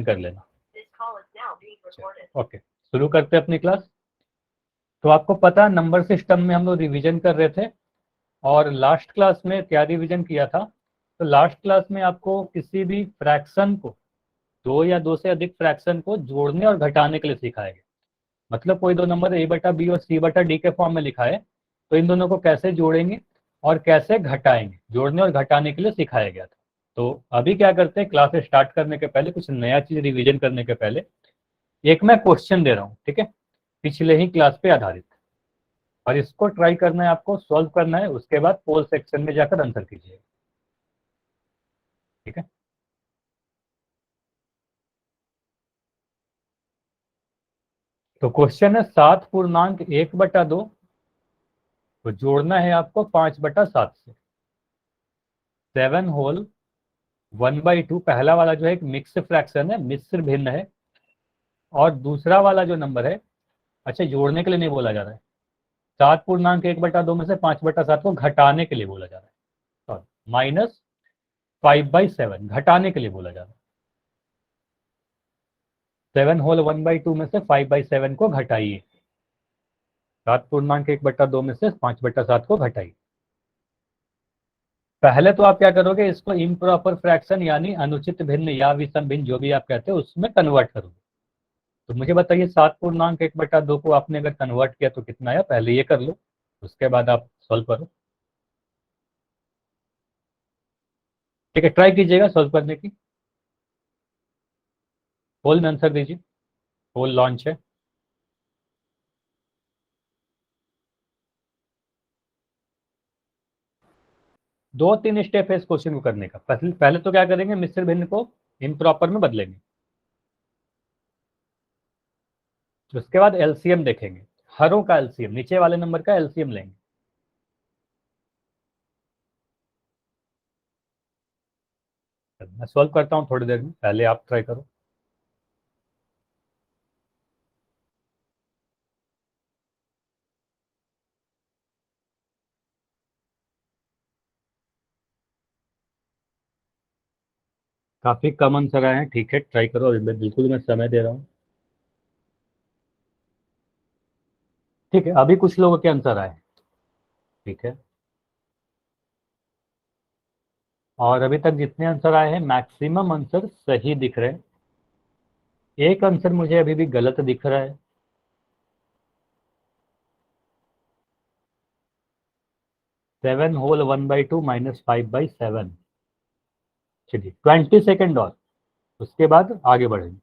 कर लेना। ओके, शुरू करते हैं अपनी क्लास। तो आपको पता, नंबर सिस्टम में हम लोग रिवीजन कर रहे थे, और लास्ट क्लास में क्या रिवीजन किया था। तो लास्ट क्लास में आपको किसी भी फ्रैक्शन को, दो या दो से अधिक फ्रैक्शन को जोड़ने और घटाने के लिए सिखाया गया। मतलब कोई दो नंबर a बटा बी और c बटा डी के फॉर्म में लिखा है, तो इन दोनों को कैसे जोड़ेंगे और कैसे घटाएंगे, जोड़ने और घटाने के लिए सिखाया गया था। तो अभी क्या करते हैं, क्लास स्टार्ट करने के पहले, कुछ नया चीज रिवीजन करने के पहले एक मैं क्वेश्चन दे रहा हूँ, ठीक है, पिछले ही क्लास पे आधारित, और इसको ट्राई करना है, आपको सॉल्व करना है, उसके बाद पोल सेक्शन में जाकर आंसर कीजिए, ठीक है। तो क्वेश्चन है 7 पूर्णांक 1/2 तो जोड़ना है आपको 5/7 से। 7 होल 1/2, पहला वाला जो है एक मिक्स फ्रैक्शन है, मिश्र भिन्न है, और दूसरा वाला जो नंबर है, अच्छा जोड़ने के लिए नहीं बोला जा रहा है, 7 पूर्णांक 1/2 में से 5/7 को घटाने के लिए बोला जा रहा है, सॉरी, -5/7 घटाने के लिए बोला जा रहा है। 7 होल 1/2 में से 5/7 को घटाइए, 7 पूर्णांक 1/2 में से 5/7 को घटाइए। पहले तो आप क्या करोगे, इसको इम्प्रॉपर फ्रैक्शन यानी अनुचित भिन्न या विषम भिन्न जो भी आप कहते हो उसमें कन्वर्ट करोगे। तो मुझे बताइए 7 पूर्णांक 1/2 को आपने अगर कन्वर्ट किया तो कितना आया, पहले ये कर लो, उसके बाद आप सॉल्व करो, ठीक है। ट्राई कीजिएगा सॉल्व करने की, पोल में आंसर दीजिए, पोल लॉन्च है। दो तीन स्टेप है इस क्वेश्चन को करने का। पहले तो क्या करेंगे, मिश्र भिन्न को इम्प्रॉपर में बदलेंगे, उसके बाद एलसीएम देखेंगे, हरों का एलसीएम, नीचे वाले नंबर का एलसीएम लेंगे। मैं सॉल्व करता हूँ थोड़ी देर में, पहले आप ट्राई करो। काफी कम आंसर आए हैं, ठीक है, ट्राई करो, अभी बिल्कुल मैं समय दे रहा हूँ, ठीक है। अभी कुछ लोगों के आंसर आए, ठीक है, और अभी तक जितने आंसर आए हैं मैक्सिमम आंसर सही दिख रहे हैं। एक आंसर मुझे अभी भी गलत दिख रहा है, 7 होल 1/2 -5/7। चलिए 20 सेकेंड और, उसके बाद आगे बढ़ेंगे।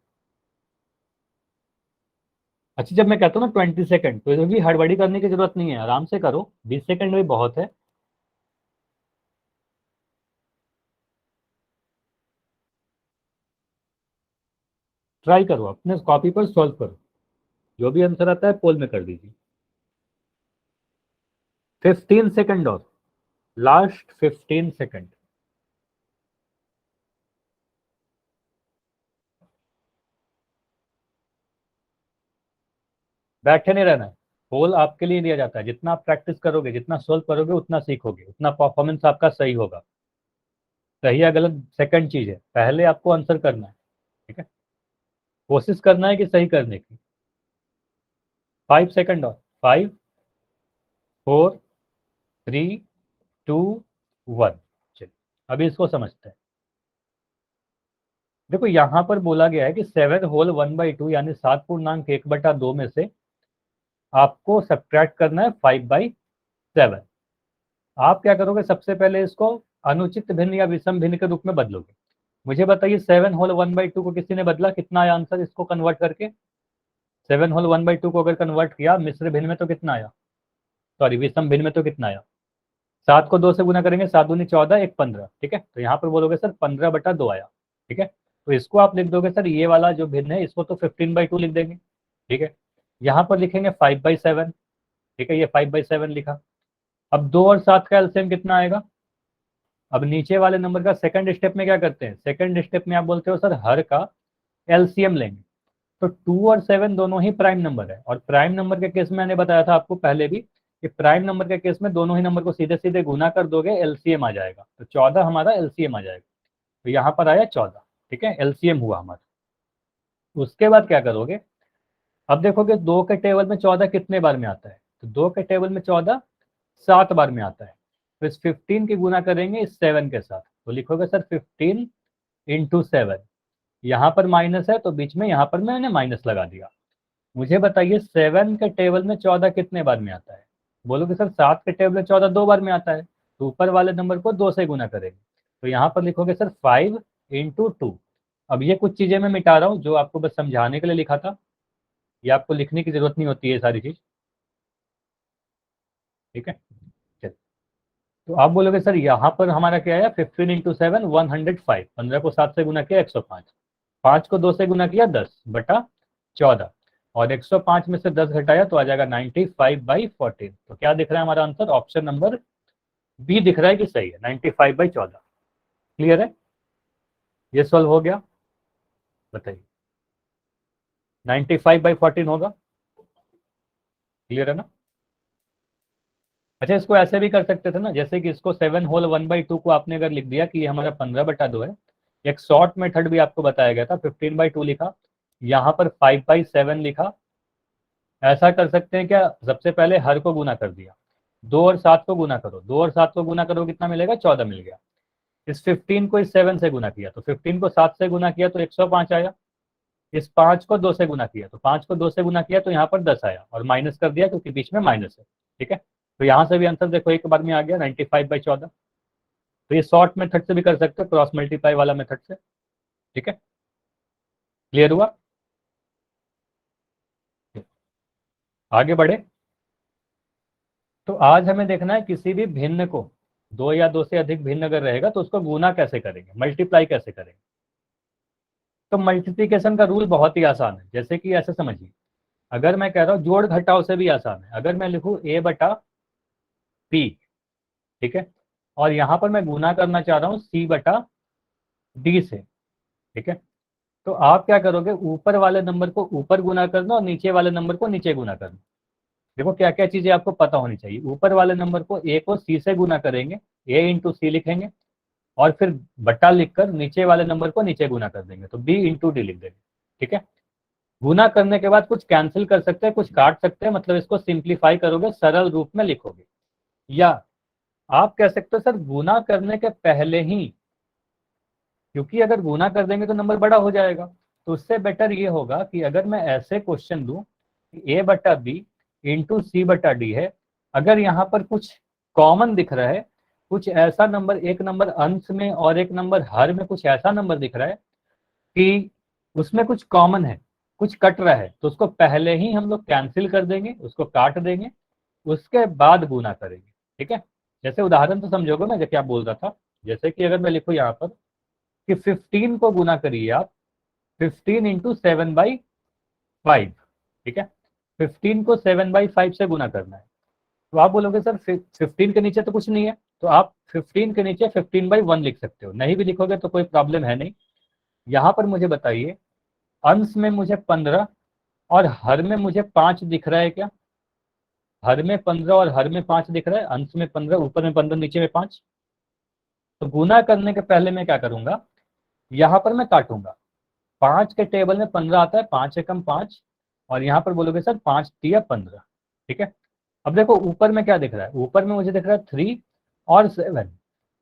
अच्छा, जब मैं कहता हूँ ना 20 सेकेंड, तो इसमें भी हड़बड़ी करने की जरूरत नहीं है, आराम से करो, 20 सेकेंड भी बहुत है। ट्राई करो, अपने कॉपी पर सॉल्व करो, जो भी आंसर आता है पोल में कर दीजिए। 15 सेकेंड और, लास्ट 15 सेकेंड। बैठे नहीं रहना है, पोल आपके लिए दिया जाता है, जितना आप प्रैक्टिस करोगे, जितना सोल्व करोगे, उतना सीखोगे, उतना परफॉर्मेंस आपका सही होगा। सही या गलत सेकंड चीज है, पहले आपको आंसर करना है, ठीक है, कोशिश करना है कि सही करने की। 5 सेकेंड और, 5 4 3 2 1। चलिए अभी इसको समझते हैं। देखो यहां पर बोला गया है कि 7 होल 1/2 यानी 7 पूर्णांक 1/2 में से आपको सब्ट्रैक्ट करना है 5/7। आप क्या करोगे, सबसे पहले इसको अनुचित भिन्न या विषम भिन्न के रूप में बदलोगे। मुझे बताइए 7 होल 1/2 को किसी ने बदला, कितना आया आंसर इसको कन्वर्ट करके। 7 होल 1/2 को अगर कन्वर्ट किया मिश्र भिन्न में तो कितना आया, सॉरी विषम भिन्न में तो कितना आया। 7 को 2 से गुना करेंगे, 7 दूनी 14, 1 15, ठीक है। तो यहाँ पर बोलोगे सर 15/2 आया, ठीक है। तो इसको आप लिख दोगे सर, ये वाला जो भिन्न है इसको तो 15/2 लिख देंगे, ठीक है। यहाँ पर लिखेंगे 5/7, ठीक है, ये 5/7 लिखा। अब 2 और 7 का एलसीएम कितना आएगा। अब नीचे वाले नंबर का सेकंड स्टेप में क्या करते हैं, सेकंड स्टेप में आप बोलते हो सर हर का एलसीएम लेंगे। तो 2 और 7 दोनों ही प्राइम नंबर है, और प्राइम नंबर के केस में मैंने बताया था आपको पहले भी कि प्राइम नंबर के केस में दोनों ही नंबर को सीधे सीधे गुना कर दोगे, एलसीएम आ जाएगा। तो 14 हमारा एलसीएम आ जाएगा, तो यहाँ पर आया 14, ठीक है, एलसीएम हुआ हमारा। उसके बाद क्या करोगे, अब देखोगे 2 के टेबल में 14 कितने बार में आता है, तो 2 के टेबल में 14 7 बार में आता है। तो इस 15 की गुना करेंगे इस 7 के साथ, तो लिखोगे सर 15 इंटू 7, यहाँ पर माइनस है तो बीच में यहाँ पर मैंने माइनस लगा दिया। मुझे बताइए 7 के टेबल में 14 कितने बार में आता है, बोलोगे सर 7 के टेबल में 14 2 बार में आता है, तो ऊपर वाले नंबर को 2 से गुना करेंगे, तो यहाँ पर लिखोगे सर 5 इंटू 2। अब ये कुछ चीजें मैं मिटा रहा हूँ जो आपको बस समझाने के लिए लिखा था, ये आपको लिखने की जरूरत नहीं होती है सारी चीज, ठीक है। चलिए, तो आप बोलोगे सर यहाँ पर हमारा क्या आया, 15 इंटू 7 105, 15 को 7 से गुना किया 105, 5 को 2 से गुना किया 10/14, और 105 में से 10 घटाया तो आ जाएगा 95/14। तो क्या दिख रहा है हमारा आंसर, ऑप्शन नंबर बी दिख रहा है कि सही है, 95/14। क्लियर है, ये सॉल्व हो गया, बताइए 95/14 होगा, क्लियर है ना। अच्छा, इसको ऐसे भी कर सकते थे ना, जैसे कि इसको 7 होल 1/2 को आपने अगर लिख दिया कि ये हमारा 15/2 है, एक शॉर्ट मेथड भी आपको बताया गया था, 15/2 लिखा, यहाँ पर 5/7 लिखा। ऐसा कर सकते हैं क्या, सबसे पहले हर को गुना कर दिया, 2 और 7 को गुना करो, 2 और 7 को गुना करो कितना मिलेगा, 14 मिल गया। इस 15 को इस 7 से गुना किया तो 15 को 7 से गुना किया तो 105 आया। इस 5 को 2 से गुना किया तो 5 को 2 से गुना किया तो यहाँ पर 10 आया, और माइनस कर दिया क्योंकि बीच में माइनस है, ठीक है। तो यहाँ से भी आंसर देखो एक बार में आ गया 95/14। तो ये शॉर्ट मेथड से भी कर सकते हो, क्रॉस मल्टीप्लाई वाला मेथड से, ठीक है। क्लियर हुआ, आगे बढ़े। तो आज हमें देखना है किसी भी भिन्न को, 2 या 2 से अधिक भिन्न अगर रहेगा तो उसको गुना कैसे करेंगे, मल्टीप्लाई कैसे करेंगे। तो मल्टीप्लीकेशन का रूल बहुत ही आसान है, जैसे कि ऐसे समझिए, अगर मैं कह रहा हूँ जोड़ घटाव से भी आसान है, अगर मैं लिखूँ a/p, ठीक है, और यहाँ पर मैं गुना करना चाह रहा हूँ c/d से, ठीक है, तो आप क्या करोगे, ऊपर वाले नंबर को ऊपर गुना करना और नीचे वाले नंबर को नीचे गुना करना। देखो क्या क्या चीजें आपको पता होनी चाहिए, ऊपर वाले नंबर को a को c से गुना करेंगे, a इंटू सी लिखेंगे, और फिर बट्टा लिखकर नीचे वाले नंबर को नीचे गुना कर देंगे, तो b इंटू डी लिख देंगे, ठीक है। गुना करने के बाद कुछ कैंसिल कर सकते हैं, कुछ काट सकते हैं, मतलब इसको सिंप्लीफाई करोगे, सरल रूप में लिखोगे। या आप कह सकते हो सर गुना करने के पहले ही, क्योंकि अगर गुना कर देंगे तो नंबर बड़ा हो जाएगा, तो उससे बेटर ये होगा कि अगर मैं ऐसे क्वेश्चन दूं a/b इंटू c/d है, अगर यहाँ पर कुछ कॉमन दिख रहा है, कुछ ऐसा नंबर, एक नंबर अंश में और एक नंबर हर में कुछ ऐसा नंबर दिख रहा है कि उसमें कुछ कॉमन है, कुछ कट रहा है, तो उसको पहले ही हम लोग कैंसिल कर देंगे, उसको काट देंगे, उसके बाद गुना करेंगे, ठीक है। जैसे उदाहरण तो समझोगे मैं जो क्या बोल रहा था, जैसे कि अगर मैं लिखूँ यहाँ पर कि 15 को गुना करिए आप, 15 इंटू 7/5, ठीक है, 15 को 7/5 से गुना करना है, तो आप बोलोगे सर 15 के नीचे तो कुछ नहीं है, तो आप 15 के नीचे 15/1 लिख सकते हो, नहीं भी लिखोगे तो कोई प्रॉब्लम है नहीं। यहाँ पर मुझे बताइए, अंश में मुझे 15 और हर में मुझे 5 दिख रहा है क्या, हर में 15 और हर में 5 दिख रहा है, अंश में 15 ऊपर में 15 नीचे में 5। तो गुना करने के पहले मैं क्या करूंगा, यहाँ पर मैं काटूंगा, 5 के टेबल में 15 आता है, 5 एकम 5, और यहाँ पर बोलोगे सर 5 तिया 15, ठीक है। अब देखो ऊपर में क्या दिख रहा है, ऊपर में मुझे दिख रहा है 3 और 7,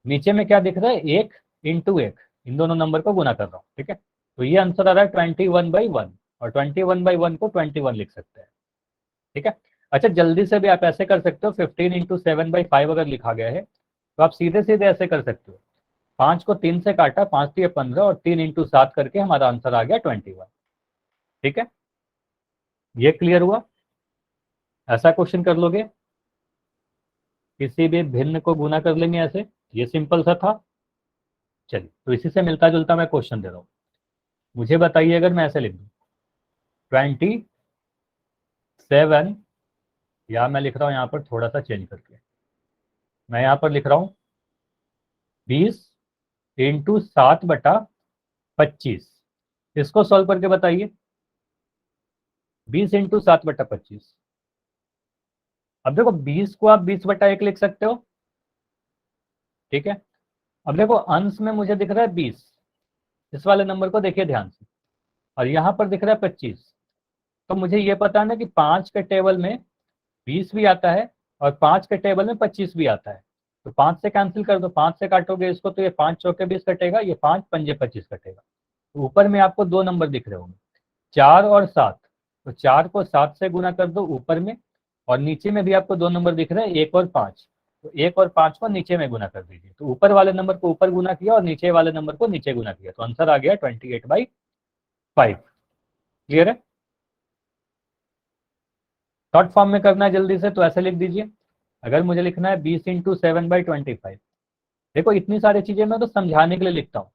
नीचे में क्या दिख रहा है, 1 इंटू 1, इन दोनों नंबर को गुना कर रहा हूँ, ठीक है। तो ये आंसर आ रहा है 21/1, और 21/1 को 21 लिख सकते हैं, ठीक है। अच्छा, जल्दी से भी आप ऐसे कर सकते हो, 15 इंटू 7/5 अगर लिखा गया है तो आप सीधे सीधे ऐसे कर सकते हो, 5 को 3 से काटा, 5 तिया 15 और 3 इंटू 7 करके हमारा आंसर आ गया 21, ठीक है। ये क्लियर हुआ, ऐसा क्वेश्चन कर लोगे, किसी भी भिन्न को गुना कर लेंगे ऐसे, ये सिंपल सा था। चलिए, तो इसी से मिलता जुलता मैं क्वेश्चन दे रहा हूँ, मुझे बताइए अगर मैं ऐसे लिख दूँ 27, या मैं लिख रहा हूँ यहाँ पर थोड़ा सा चेंज करके, मैं यहाँ पर लिख रहा हूँ 20 इंटू 7/25, इसको सॉल्व करके बताइए, 20 इंटू 7/25। अब देखो 20 को आप 20/1 लिख सकते हो, ठीक है। अब देखो अंश में मुझे दिख रहा है 20, इस वाले नंबर को देखिए ध्यान से, और यहाँ पर दिख रहा है 25। तो मुझे ये पता है ना कि 5 के टेबल में 20 भी आता है और 5 के टेबल में 25 भी आता है। तो 5 से कैंसिल कर दो, 5 से काटोगे इसको तो ये 5 चौके 20 कटेगा, ये 5 पंजे 25 कटेगा। तो ऊपर में आपको दो नंबर दिख रहे होंगे, 4 और 7। तो 4 को 7 से गुना कर दो ऊपर में, और नीचे में भी आपको दो नंबर दिख रहे हैं, 1 और 5। तो 1 और 5 को नीचे में गुना कर दीजिए। तो ऊपर वाले नंबर को ऊपर गुना किया और नीचे वाले नंबर को नीचे गुना किया, तो आंसर आ गया 28/5। क्लियर है? शॉर्ट फॉर्म में करना है जल्दी से तो ऐसे लिख दीजिए। अगर मुझे लिखना है 20 × 7/25, देखो इतनी सारी चीजें मैं तो समझाने के लिए लिखता हूँ।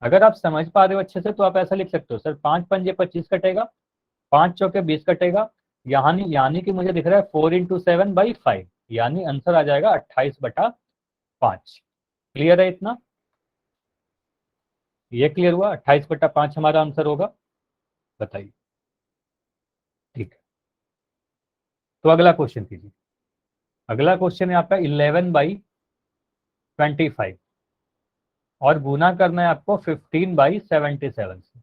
अगर आप समझ पा रहे हो अच्छे से तो आप ऐसा लिख सकते हो, सर 5 पंजे 25 कटेगा, 5 चौके 20 कटेगा, यानी कि मुझे दिख रहा है 4 × 7/5, यानी आंसर आ जाएगा 28/5। क्लियर है इतना? ये क्लियर हुआ? 28/5 हमारा आंसर होगा। बताइए। ठीक है, तो अगला क्वेश्चन कीजिए। अगला क्वेश्चन है आपका 11/25 और गुना करना है आपको 15/77 से।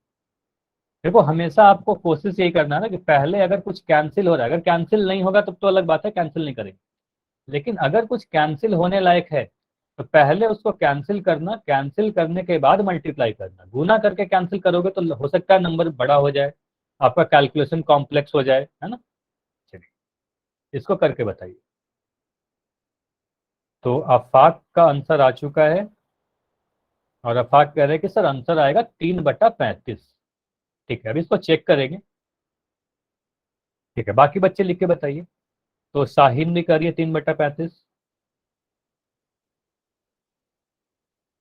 देखो हमेशा आपको कोशिश यही करना है ना कि पहले अगर कुछ कैंसिल हो रहा है, अगर कैंसिल नहीं होगा तब तो अलग बात है, कैंसिल नहीं करेंगे। लेकिन अगर कुछ कैंसिल होने लायक है तो पहले उसको कैंसिल करना, कैंसिल करने के बाद मल्टीप्लाई करना। गुना करके कैंसिल करोगे तो हो सकता है नंबर बड़ा हो जाए, आपका कैलकुलेशन कॉम्प्लेक्स हो जाए, है ना। चलिए इसको करके बताइए। तो आफाक का आंसर आ चुका है और आफाक कह रहे हैं कि सर आंसर आएगा 3/35। ठीक है, अभी इसको चेक करेंगे। ठीक है, बाकी बच्चे लिख के बताइए। तो शाहीन भी करिए 3/35।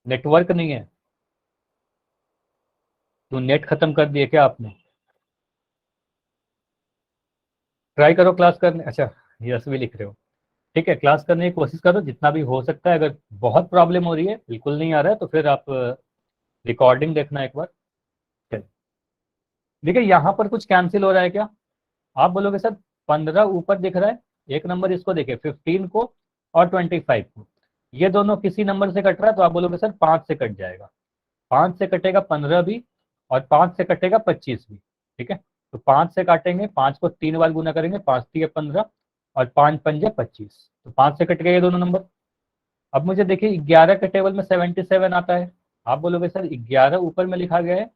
नेटवर्क नहीं है तो नेट खत्म कर दिए क्या आपने? ट्राई करो क्लास करने, अच्छा यस भी लिख रहे हो। ठीक है, क्लास करने की कोशिश करो जितना भी हो सकता है। अगर बहुत प्रॉब्लम हो रही है, बिल्कुल नहीं आ रहा है, तो फिर आप रिकॉर्डिंग देखना एक बार। चलिए, देखिए यहाँ पर कुछ कैंसिल हो रहा है क्या? आप बोलोगे सर 15 ऊपर दिख रहा है, एक नंबर इसको देखिए 15 को और 25 को, ये दोनों किसी नंबर से कट रहा है, तो आप बोलोगे सर 5 से कट जाएगा। 5 से कटेगा 15 भी और 5 से कटेगा 25 भी। ठीक है, तो 5 से काटेंगे, 5 को 3 बार गुना करेंगे, 5 3 15 और 5 पंजे 25। तो 5 से कट गए ये दोनों नंबर। अब मुझे देखिए 11 के टेबल में 77 आता है। आप बोलोगे सर 11 ऊपर में लिखा गया है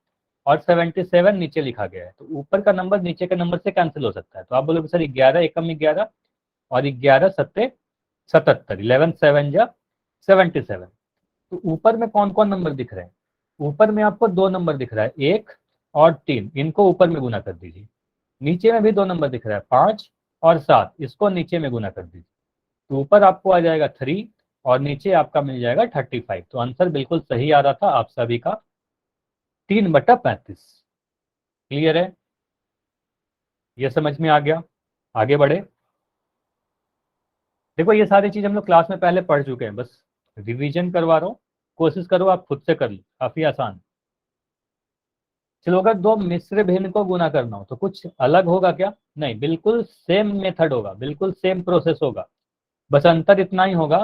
और 77 नीचे लिखा गया है, तो ऊपर का नंबर नीचे के नंबर से कैंसिल हो सकता है। तो आप बोलोगे सर 11 एकम 11 और 11 सत्ते 77, 11 7 जा 77। तो ऊपर में कौन कौन नंबर दिख रहे हैं? ऊपर में आपको दो नंबर दिख रहा है, 1 और 3, इनको ऊपर में गुना कर दीजिए। नीचे में भी दो नंबर दिख रहा है, 5 और 7, इसको नीचे में गुना कर दीजिए। तो ऊपर आपको आ जाएगा 3 और नीचे आपका मिल जाएगा 35। तो आंसर बिल्कुल सही आ रहा था आप सभी का, 3/35। क्लियर है? ये समझ में आ गया? आगे बढ़े। देखो ये सारी चीज हम लोग क्लास में पहले पढ़ चुके हैं, बस रिवीजन करवा रहा हूँ। कोशिश करो आप खुद से कर लो, काफी आसान। चलो अगर दो मिश्र भिन्न को गुना करना हो तो कुछ अलग होगा क्या? नहीं, बिल्कुल सेम मेथड होगा, बिल्कुल सेम प्रोसेस होगा। बस अंतर इतना ही होगा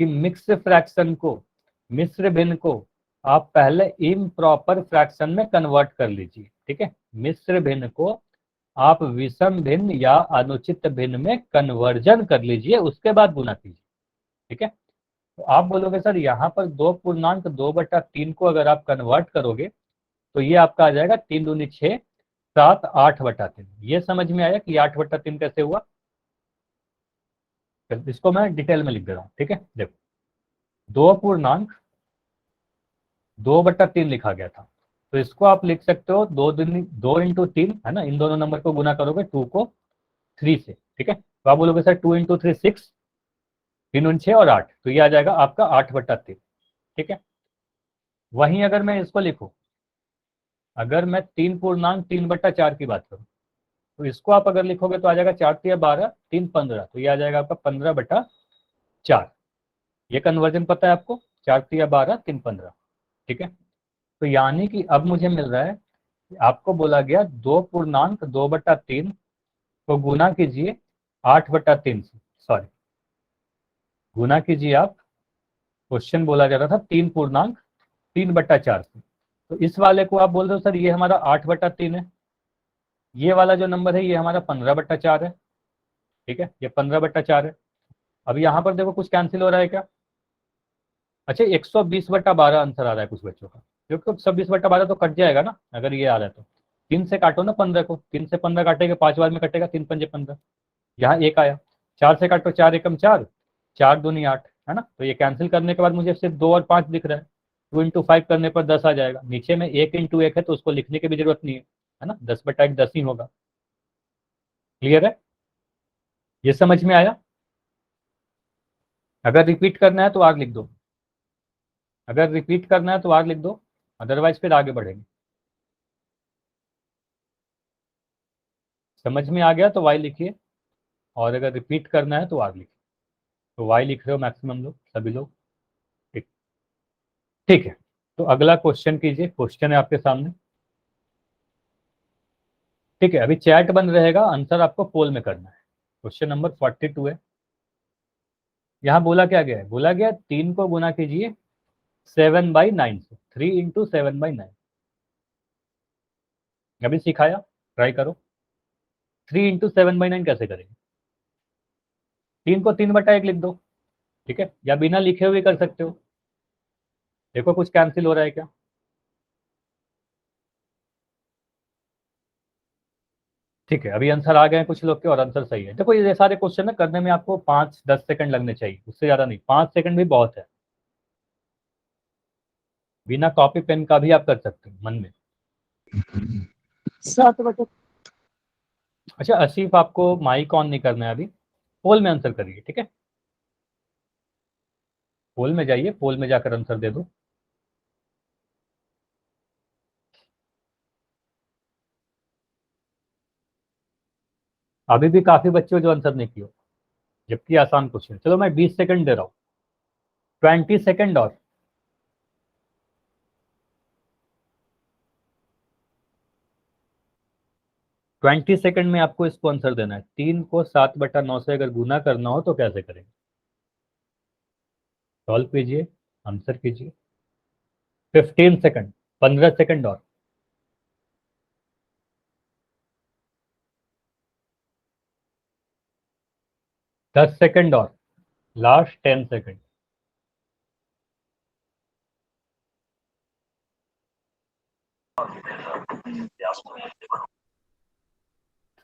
कि मिक्स फ्रैक्शन को, मिश्र भिन्न को आप पहले इम्प्रॉपर फ्रैक्शन में कन्वर्ट कर लीजिए। ठीक है, मिश्र भिन्न को आप विषम भिन्न या अनुचित भिन्न में कन्वर्जन कर लीजिए, उसके बाद गुना कीजिए। ठीक है, तो आप बोलोगे सर यहाँ पर 2.2/3 को अगर आप कन्वर्ट करोगे तो ये आपका आ जाएगा 3 दूनी 6, 7 8/3। ये समझ में आया कि 8/3 कैसे हुआ? इसको मैं डिटेल में लिख दे रहा हूँ। ठीक है, देखो 2.2/3 लिखा गया था, तो इसको आप लिख सकते हो 2 × 3, है ना। इन दोनों नंबर को गुना करोगे 2 को 3 से। ठीक है, तो आप बोलोगे सर 2 × 3 6, 3 × 6 और 8, तो ये आ जाएगा आपका 8/3। ठीक है, वहीं अगर मैं इसको लिखूं, अगर मैं 3.3/4 की बात करूं तो इसको आप अगर लिखोगे तो आ जाएगा 4 × 12, 3 15, तो ये आ जाएगा आपका 15/4। ये कन्वर्जन पता है आपको, 4 × 12, 3 15। ठीक है, तो यानी कि अब मुझे मिल रहा है, आपको बोला गया 2.2/3 को गुना कीजिए 8/3 से, सॉरी गुना कीजिए आप, क्वेश्चन बोला जा रहा था 3.3/4 से। तो इस वाले को आप बोल रहे हो सर ये हमारा 8/3 है, ये वाला जो नंबर है ये हमारा 15/4 है। ठीक है, ये 15/4 है। अब यहाँ पर देखो कुछ कैंसिल हो रहा है क्या? अच्छा, 120/12 आंसर आ रहा है कुछ बच्चों का, क्योंकि 120/12 तो कट जाएगा ना अगर ये आ रहा है तो। 3 से काटो ना 15 को, 3 से 15 काटेगा 5 बार में कटेगा, 3×5 = 15। यहाँ एक आया, 4 से काटो 4 एकम 4, 4×2 = 8, है ना। तो ये कैंसिल करने के बाद मुझे सिर्फ 2 और 5 दिख रहा है। 2 × 5 करने पर 10 आ जाएगा। नीचे में 1 × 1 है तो उसको लिखने की भी जरूरत नहीं है ना, 10/1 10 ही होगा। क्लियर है, ये समझ में आया? अगर रिपीट करना है तो आग लिख दो, अगर रिपीट करना है तो आग लिख दो, अदरवाइज फिर आगे बढ़ेंगे। समझ में आ गया तो वाई लिखिए, और अगर रिपीट करना है तो आग लिखिए। तो वाई लिख रहे हो मैक्सिमम लोग, सभी लोग? ठीक, ठीक है। तो अगला क्वेश्चन कीजिए, क्वेश्चन है आपके सामने। ठीक है, अभी चैट बंद रहेगा, आंसर आपको पोल में करना है। क्वेश्चन नंबर 42 है। यहाँ बोला क्या गया है? बोला गया 3 को गुना कीजिए 7/9 से, 3 × 7/9। अभी सिखाया, ट्राई करो। 3 × 7/9 कैसे करेंगे? 3 को 3/1 लिख दो, ठीक है, या बिना लिखे हुए कर सकते हो। देखो कुछ कैंसिल हो रहा है क्या? ठीक है, अभी आंसर आ गए हैं कुछ लोग के, और आंसर सही है। देखो ये सारे क्वेश्चन ना करने में आपको 5-10 सेकंड लगने चाहिए, उससे ज्यादा नहीं, 5 सेकंड भी बहुत है। बिना कॉपी पेन का भी आप कर सकते हो मन में। 7/, अच्छा आसिफ आपको माइक ऑन नहीं करना है अभी, पोल में आंसर करिए, ठीक है। पोल में जाइए, पोल में जाकर आंसर दे दो। अभी भी काफी बच्चे हो जो आंसर नहीं किए, जबकि आसान क्वेश्चन। चलो मैं 20 सेकंड दे रहा हूँ, 20 सेकंड और। 20 सेकंड में आपको इसको आंसर देना है। 3 को 7/9 से अगर गुना करना हो तो कैसे करेंगे? सॉल्व कीजिए, आंसर कीजिए। 15 सेकंड, 15 सेकंड और। 10 सेकंड और, लास्ट 10 सेकंड।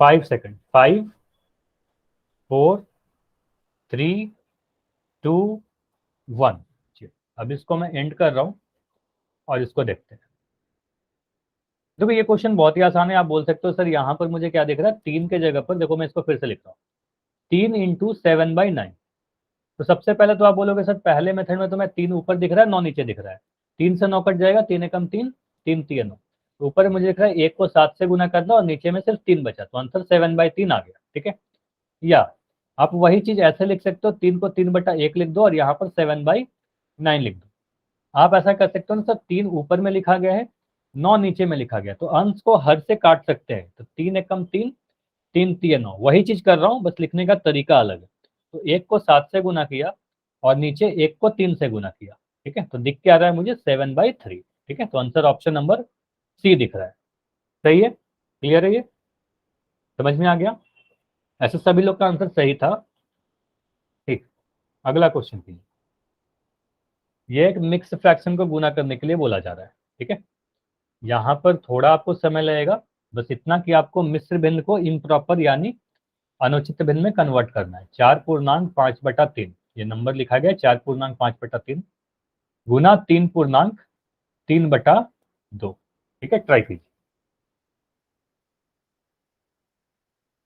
5 सेकंड, 5, 4, 3, 2, 1। अब इसको मैं एंड कर रहा हूं और इसको देखते हैं। देखो ये क्वेश्चन बहुत ही आसान है। आप बोल सकते हो सर यहाँ पर मुझे क्या दिख रहा है, 3 के जगह पर देखो, मैं इसको फिर से लिख रहा हूँ, 3 × 7/9। तो सबसे पहले तो आप बोलोगे सर पहले मेथड में तो मैं 3 ऊपर दिख रहा है 9 नीचे दिख रहा है, 3 से 9 कट जाएगा, 3 × 3 3×3 = 9। ऊपर मुझे दिख रहा है 1 को 7 से गुना करना और नीचे में सिर्फ 3 बचा, तो आंसर 7/3 आ गया, ठीक है। या आप वही चीज ऐसे लिख सकते हो, 3 को 3/1 लिख दो और यहाँ पर 7/9 लिख दो। आप ऐसा कर सकते हो ना सर, 3 ऊपर में लिखा गया है, 9 नीचे में लिखा गया, तो अंश को हर से काट सकते हैं। तो 3 × 3 3×3 = 9, वही चीज कर रहा हूँ, बस लिखने का तरीका अलग है। तो 1 को 7 से गुना किया और नीचे 1 को 3 से गुना किया, ठीक है। तो दिख क्या रहा है मुझे, 7/3, ठीक है। तो आंसर ऑप्शन नंबर सी दिख रहा है। सही है, क्लियर है, ये समझ में आ गया? ऐसे सभी लोग का आंसर सही था। ठीक, अगला क्वेश्चन कीजिए। ये एक मिक्स फ्रैक्शन को गुना करने के लिए बोला जा रहा है, ठीक है। यहाँ पर थोड़ा आपको समय लगेगा, बस इतना कि आपको मिश्र भिन्न को इम्प्रॉपर यानी अनुचित भिन्न में कन्वर्ट करना है। 4/5/3 ये नंबर लिखा गया है, 4/5/3 गुना 3/3/2, ठीक है। ट्राई कीजिए,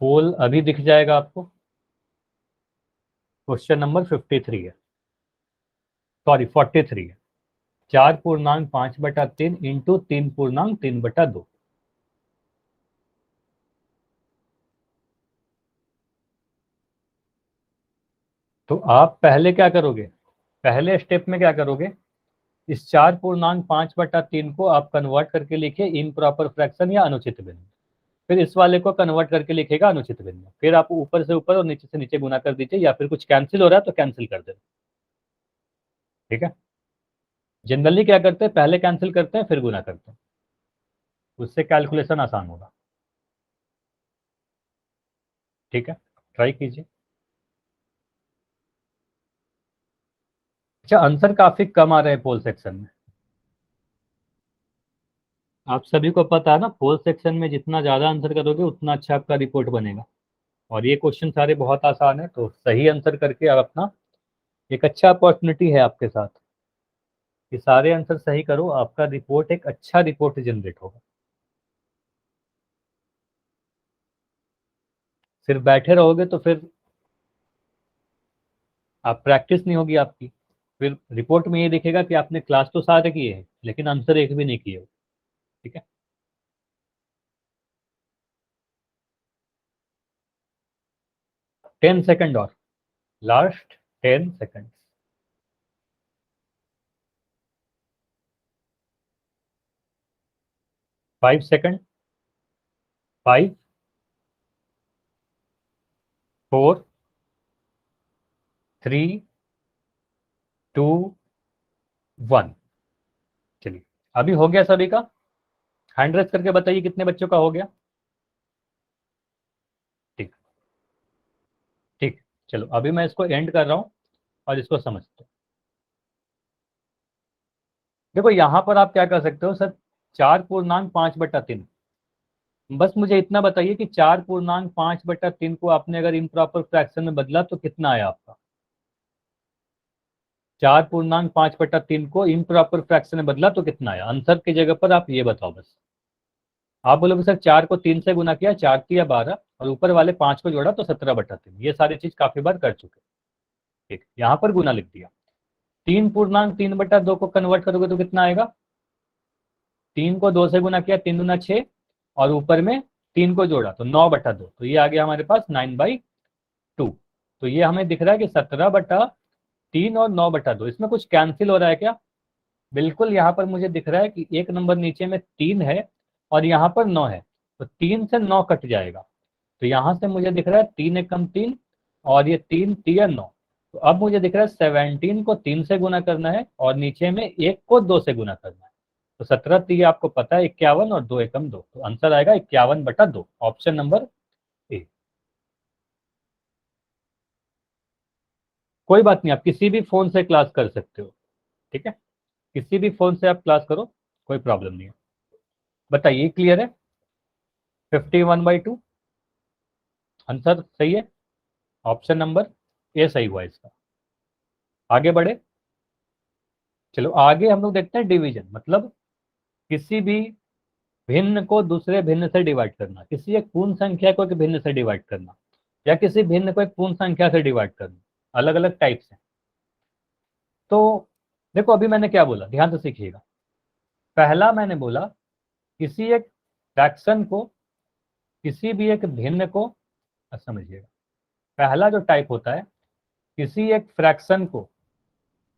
पोल अभी दिख जाएगा आपको। क्वेश्चन नंबर 53 है, सॉरी 43 है। 4/5/3 इंटू 3/3/2। तो आप पहले क्या करोगे, पहले स्टेप में क्या करोगे, इस 4/5/3 को आप कन्वर्ट करके लिखिए इम्प्रॉपर फ्रैक्शन या अनुचित भिन्न। फिर इस वाले को कन्वर्ट करके लिखेगा अनुचित भिन्न। फिर आप ऊपर से ऊपर और नीचे से नीचे गुना कर दीजिए, या फिर कुछ कैंसिल हो रहा है तो कैंसिल कर दे, ठीक है। जनरली क्या करते हैं, पहले कैंसिल करते हैं फिर गुना करते हैं, उससे कैलकुलेशन आसान होगा। ठीक है, ट्राई कीजिए। अच्छा, आंसर काफी कम आ रहे हैं पोल सेक्शन में। आप सभी को पता है ना, पोल सेक्शन में जितना ज्यादा आंसर करोगे उतना अच्छा आपका रिपोर्ट बनेगा। और ये क्वेश्चन सारे बहुत आसान है, तो सही आंसर करके आप अपना, एक अच्छा अपॉर्चुनिटी है आपके साथ कि सारे आंसर सही करो, आपका रिपोर्ट एक अच्छा रिपोर्ट जनरेट होगा। सिर्फ बैठे रहोगे तो फिर आप प्रैक्टिस नहीं होगी आपकी, फिर रिपोर्ट में ये दिखेगा कि आपने क्लास तो सारे किए हैं लेकिन आंसर एक भी नहीं किए हो। ठीक है, 10 सेकंड और, लास्ट 10 सेकंड। 5 सेकंड। 5, 4, 3, 2, 1। चलिए, अभी हो गया सभी का? हैंड रेस करके बताइए कितने बच्चों का हो गया। ठीक। ठीक, चलो अभी मैं इसको एंड कर रहा हूँ और इसको समझते हो। देखो यहाँ पर आप क्या कर सकते हो सर, 4 पूर्णांक 5/3। बस मुझे इतना बताइए कि 4 पूर्णांक 5/3 को आपने अगर इम्प्रॉपर फ्रैक्शन में बदला तो कितना आया आपका। 4 पूर्णांक 5/3 को इम्प्रॉपर फ्रैक्शन में बदला तो कितना आया, आंसर की जगह पर आप ये बताओ बस। आप बोलोगे सर 4 को 3 से गुना किया, 4 3 या 12, और ऊपर वाले 5 को जोड़ा तो 17/3। ये सारी चीज काफी बार कर चुके। ठीक, यहाँ पर गुना लिख दिया। 3 पूर्णांक 3/2 को कन्वर्ट करोगे तो कितना आएगा, 3 को 2 से गुना किया, 3 दूना 6, और ऊपर में 3 को जोड़ा तो 9/2, तो ये आ गया हमारे पास 9/2। तो ये हमें दिख रहा है कि 17/3 और 9/2, इसमें कुछ कैंसिल हो रहा है क्या? बिल्कुल, यहाँ पर मुझे दिख रहा है कि एक नंबर नीचे में 3 है और यहाँ पर 9 है, तो 3 से 9 कट जाएगा। तो यहाँ से मुझे दिख रहा है 3 × 1 = 3, और ये 3 × 3 = 9। तो अब मुझे दिख रहा है 17 को 3 से गुना करना है और नीचे में 1 को 2 से गुना करना है। तो 17 आपको पता है 51, और 2 × 1 = 2, तो आंसर आएगा 51/2, ऑप्शन नंबर ए। कोई बात नहीं, आप किसी भी फोन से क्लास कर सकते हो। ठीक है, किसी भी फोन से आप क्लास करो, कोई प्रॉब्लम नहीं है। बताइए, क्लियर है? 51/2 आंसर सही है, ऑप्शन नंबर ए सही हुआ इसका। आगे बढ़े, चलो आगे हम लोग देखते हैं डिवीजन, मतलब किसी भी भिन्न को दूसरे भिन्न से डिवाइड करना, किसी एक पूर्ण संख्या को एक भिन्न से डिवाइड करना, या किसी भिन्न को एक पूर्ण संख्या से डिवाइड करना, अलग अलग टाइप्स हैं। तो देखो अभी मैंने क्या बोला, ध्यान से सीखिएगा। पहला मैंने बोला किसी एक फ्रैक्शन को, किसी भी एक भिन्न को, समझिएगा, पहला जो टाइप होता है, किसी एक फ्रैक्शन को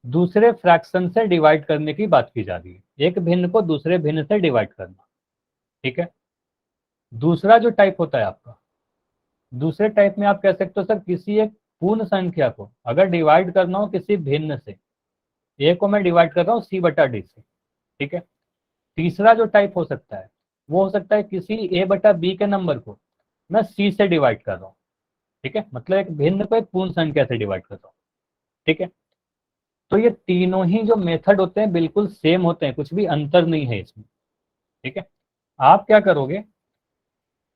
दूसरे फ्रैक्शन से डिवाइड करने की बात की जा रही है, एक भिन्न को दूसरे भिन्न से डिवाइड करना। ठीक है, दूसरा जो टाइप होता है आपका, दूसरे टाइप में आप कह सकते हो सर किसी एक पूर्ण संख्या को अगर डिवाइड करना हो किसी भिन्न से, ए को मैं डिवाइड कर रहा हूँ C/D से। ठीक है, तीसरा जो टाइप हो सकता है वो हो सकता है किसी A/B के नंबर को मैं C से डिवाइड कर रहा हूँ। ठीक है, मतलब एक भिन्न को एक पूर्ण संख्या से डिवाइड कर रहा हूँ। ठीक है, तो ये तीनों ही जो मेथड होते हैं बिल्कुल सेम होते हैं, कुछ भी अंतर नहीं है इसमें। ठीक है, आप क्या करोगे,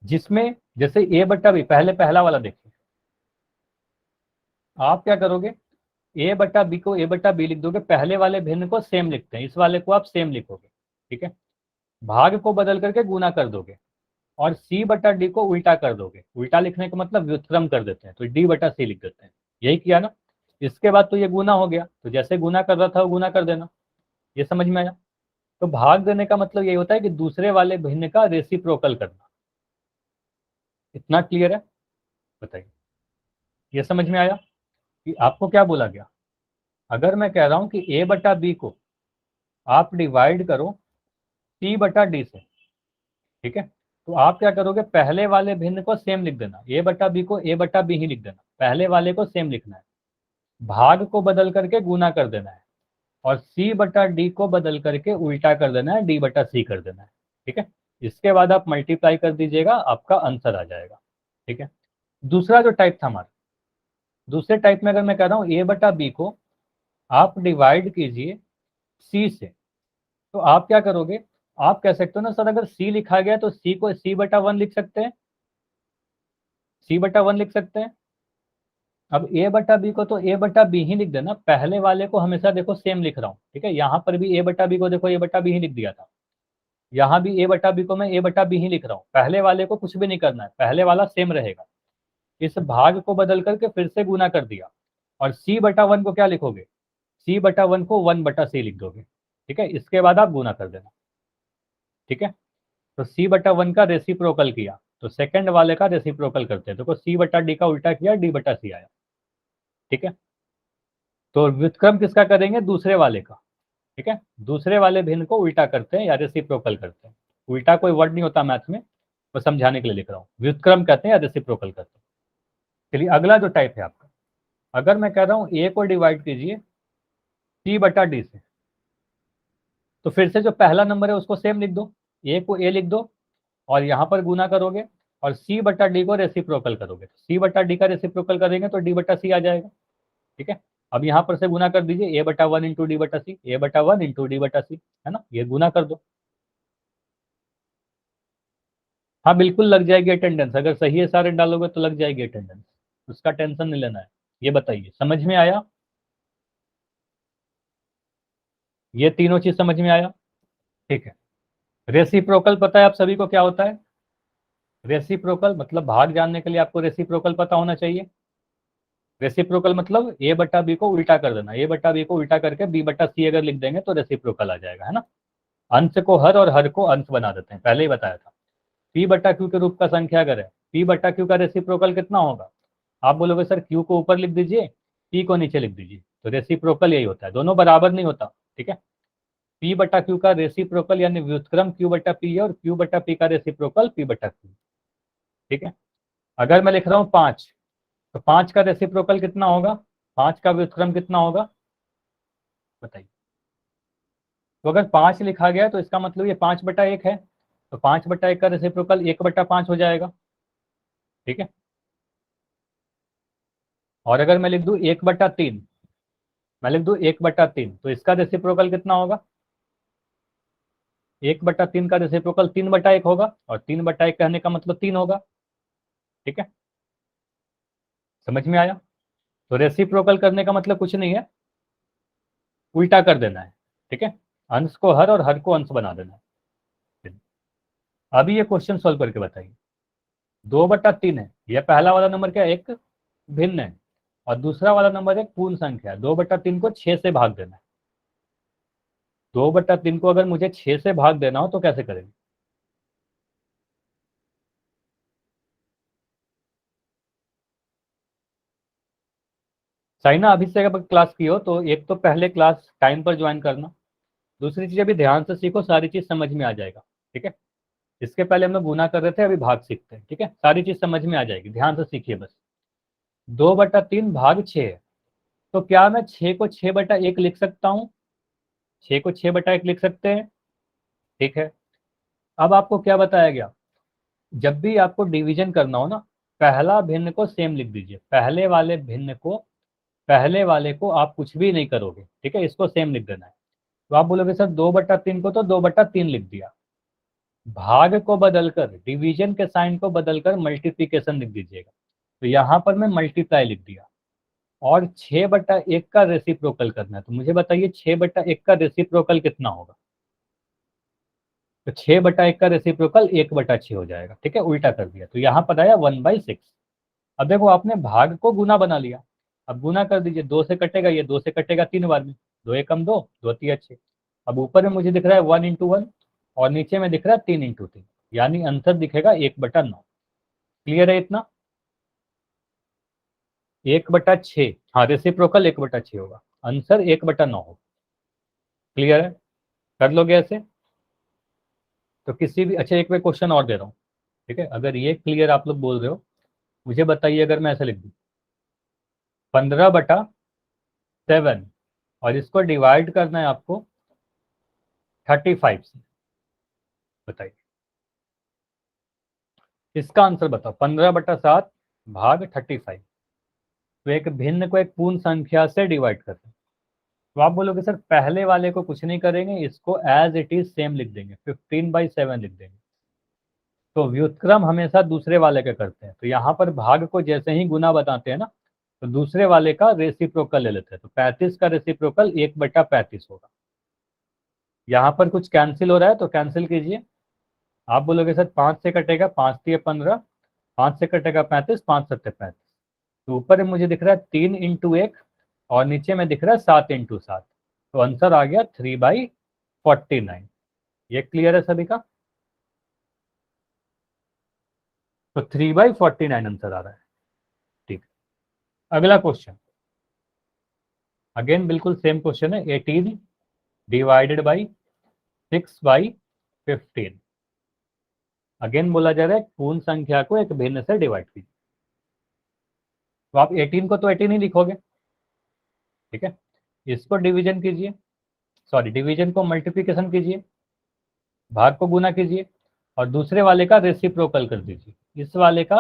जिसमें जैसे A/B, पहले पहला वाला देखिए, आप क्या करोगे, A/B को A/B लिख दोगे, पहले वाले भिन्न को सेम लिखते हैं, इस वाले को आप सेम लिखोगे। ठीक है, भाग को बदल करके गुना कर दोगे, और C/D को उल्टा कर दोगे। उल्टा लिखने का मतलब व्युत्क्रम कर देते हैं, तो D/C लिख देते हैं। यही किया ना? इसके बाद तो ये गुना हो गया, तो जैसे गुना कर रहा था वो गुना कर देना। ये समझ में आया? तो भाग देने का मतलब यही होता है कि दूसरे वाले भिन्न का रेसिप्रोकल करना। इतना क्लियर है? बताइए, ये समझ में आया कि आपको क्या बोला गया? अगर मैं कह रहा हूं कि A/B को आप डिवाइड करो C/D से, ठीक है, तो आप क्या करोगे, पहले वाले भिन्न को सेम लिख देना, A/B को A/B ही लिख देना, पहले वाले को सेम लिखना है, भाग को बदल करके गुना कर देना है। और सी बटा डी को बदल करके उल्टा कर देना है, डी बटा सी कर देना है। ठीक है, इसके बाद आप मल्टीप्लाई कर दीजिएगा, आपका आंसर आ जाएगा। ठीक है, दूसरा जो टाइप था हमारा, दूसरे टाइप में अगर मैं कह रहा हूँ ए बटा बी को आप डिवाइड कीजिए सी से, तो आप क्या करोगे, आप कह सकते हो ना सर अगर सी लिखा गया तो सी को सी बटा वन लिख सकते हैं, सी बटा वन लिख सकते हैं। अब ए बटा बी को तो ए बटा बी ही लिख देना, पहले वाले को हमेशा देखो सेम लिख रहा हूँ। ठीक है, यहाँ पर भी ए बटा बी को देखो ए बटा बी ही लिख दिया था, यहाँ भी ए बटा बी को मैं ए बटा बी ही लिख रहा हूँ, पहले वाले को कुछ भी नहीं करना है, पहले वाला सेम रहेगा। इस भाग को बदल करके फिर से गुना कर दिया, और सी बटा वन को क्या लिखोगे, सी बटा वन को वन बटा सी लिख दोगे। ठीक है, इसके बाद आप गुना कर देना। ठीक है, तो सी बटा वन का रेसिप्रोकल किया, तो सेकंड वाले का रेसिप्रोकल करते हैं, तो सी बटा डी का उल्टा किया, डी बटा सी आया। ठीक है, तो व्युत्क्रम किसका करेंगे, दूसरे वाले का। ठीक है, दूसरे वाले भिन्न को उल्टा करते हैं या रेसिप्रोकल करते हैं। उल्टा कोई वर्ड नहीं होता मैथ में, वो समझाने के लिए लिख रहा हूँ, व्युत्क्रम कहते हैं या रेसिप्रोकल कहते हैं। चलिए अगला जो टाइप है आपका, अगर मैं कह रहा हूँ ए को डिवाइड कीजिए सी बटा डी से, तो फिर से जो पहला नंबर है उसको सेम लिख दो, ए को ए लिख दो, और यहाँ पर गुना करोगे और सी बटा डी को रेसिप्रोकल करोगे, तो सी बटा डी का रेसिप्रोकल करेंगे तो डी बटा सी आ जाएगा। ठीक है, अब यहाँ पर से गुना कर दीजिए, ए बटा वन इंटू डी बटा सी, ए बटा वन इंटू डी बटा सी, है ना, ये गुना कर दो। हाँ बिल्कुल लग जाएगी अटेंडेंस, अगर सही है सारे डालोगे तो लग जाएगी अटेंडेंस, उसका टेंशन नहीं लेना है। ये बताइए समझ में आया, ये तीनों चीज समझ में आया। ठीक है, रेसिप्रोकल पता है आप सभी को क्या होता है, रेसिप्रोकल मतलब भाग जानने के लिए आपको रेसिप्रोकल पता होना चाहिए। रेसिप्रोकल मतलब ए बटा बी को उल्टा कर देना, ए बटा बी को उल्टा करके बी बटा सी अगर लिख देंगे तो रेसिप्रोकल आ जाएगा, है ना। अंश को हर और हर को अंश बना देते हैं, पहले ही बताया था। पी बटा क्यू के रूप का संख्या अगर है, पी बटा क्यू का रेसिप्रोकल कितना होगा, आप बोलोगे सर क्यू को ऊपर लिख दीजिए, पी को नीचे लिख दीजिए, तो रेसिप्रोकल यही होता है, दोनों बराबर नहीं होता। ठीक है, पी बटा क्यू का रेसिप्रोकल यानी व्युत्क्रम क्यू बटा पी है, और क्यू बटा पी का रेसिप्रोकल पी बटा क्यू। ठीक है, अगर मैं लिख रहा हूँ पांच, तो पांच का रेसिप्रोकल कितना होगा, पांच का व्युत्क्रम कितना होगा बताइए। तो अगर पांच लिखा गया तो इसका मतलब ये पांच बटा एक है, तो पांच बटा एक का रेसिप्रोकल एक बटा पांच हो जाएगा। ठीक है, और अगर मैं लिख दूं एक बटा तीन, मैं लिख दूं एक बटा तीन, तो इसका रेसिप्रोकल कितना होगा, एक बटा तीन का रेसिप्रोकल तीन बटा एक होगा, और तीन बटा एक कहने का मतलब तीन होगा। ठीक है, समझ में आया। तो रेसिप्रोकल करने का मतलब कुछ नहीं है, उल्टा कर देना है। ठीक है, अंश को हर और हर को अंश बना देना है। अभी ये क्वेश्चन सॉल्व करके बताइए, दो बटा तीन है, यह पहला वाला नंबर क्या है, एक भिन्न है, और दूसरा वाला नंबर एक पूर्ण संख्या है, दो बटा तीन को छह से भाग देना है। दो बटा तीन को अगर मुझे छह से भाग देना हो तो कैसे करेंगे, साइना अभी से अगर क्लास की हो तो एक तो पहले क्लास टाइम पर ज्वाइन करना, दूसरी चीज अभी ध्यान से सीखो, सारी चीज समझ में आ जाएगा। ठीक है, इसके पहले हम लोग गुना कर रहे थे, अभी भाग सीखते हैं। ठीक है, सारी चीज समझ में आ जाएगी, ध्यान से सीखिए बस। दो बटा तीन भाग छः है, तो क्या मैं छः को छः बटा एक लिख सकता हूँ, छः को छः बटा एक लिख सकते हैं। ठीक है, अब आपको क्या बताया गया, जब भी आपको डिवीजन करना हो ना, पहला भिन्न को सेम लिख दीजिए, पहले वाले भिन्न को, पहले वाले को आप कुछ भी नहीं करोगे। ठीक है, इसको सेम लिख देना है। तो आप बोलोगे सर दो बटा तीन को तो दो बटा तीन लिख दिया, भाग को बदलकर, डिवीजन के साइन को बदलकर मल्टीप्लीकेशन लिख दीजिएगा, तो यहाँ पर मैं मल्टीप्लाई लिख दिया, और छः बटा एक का रेसिप्रोकल करना है, तो मुझे बताइए छः बटा एक का रेसिप्रोकल कितना होगा, तो छः बटा एक का रेसिप्रोकल एक बटा छः हो जाएगा। ठीक है, उल्टा कर दिया, तो यहाँ पर आया वन बाई सिक्स। अब देखो आपने भाग को गुना बना लिया, अब गुना कर दीजिए, दो से कटेगा, ये दो से कटेगा तीन बार में, दो एकम दो, दो तिया छः। अब ऊपर में मुझे दिख रहा है वन इंटू वन, और नीचे में दिख रहा है तीन इंटू तीन, यानी आंसर दिखेगा एक बटा नौ। क्लियर है इतना, एक बटा छः, हाँ रेसिप्रोकल एक बटा छः होगा, आंसर एक बटा नौ होगा। क्लियर है, कर लोगे ऐसे, तो किसी भी, अच्छा एक मैं क्वेश्चन और दे रहा हूँ। ठीक है, अगर ये क्लियर आप लोग बोल रहे हो, मुझे बताइए अगर मैं ऐसे लिख दूँ 15 बटा सेवन और इसको डिवाइड करना है आपको 35 से। बताइए इसका आंसर बताओ। 15/7 भाग 35। तो एक भिन्न को एक पूर्ण संख्या से डिवाइड करते हैं। तो आप बोलोगे सर पहले वाले को कुछ नहीं करेंगे, इसको एज इट इज सेम लिख देंगे, 15/7 लिख देंगे। तो व्युत्क्रम हमेशा दूसरे वाले का करते हैं। तो यहाँ पर भाग को जैसे ही गुना बताते हैं ना, तो दूसरे वाले का रेसिप्रोकल ले लेते हैं। तो 35 का रेसिप्रोकल 1/35 होगा। यहाँ पर कुछ कैंसिल हो रहा है तो कैंसिल कीजिए। आप बोलोगे सर 5 से कटेगा, 5 3 15, 5 से कटेगा 35, 5 7 35। तो ऊपर में मुझे दिख रहा है 3 × 1 और नीचे में दिख रहा है 7 × 7। तो आंसर आ गया 3/49। ये क्लियर है सभी का? तो 3/49 आंसर आ रहा है। ठीक, अगला क्वेश्चन अगेन बिल्कुल सेम क्वेश्चन है। 18 डिवाइडेड बाई 6/15। अगेन बोला जा रहा है पूर्ण संख्या को एक भिन्न से डिवाइड कीजिए। तो आप 18 को तो 18 ही लिखोगे, ठीक है। इसको डिवीजन कीजिए, सॉरी डिवीजन को मल्टीप्लिकेशन कीजिए, भाग को गुना कीजिए और दूसरे वाले का रेसिप्रोकल कर दीजिए। इस वाले का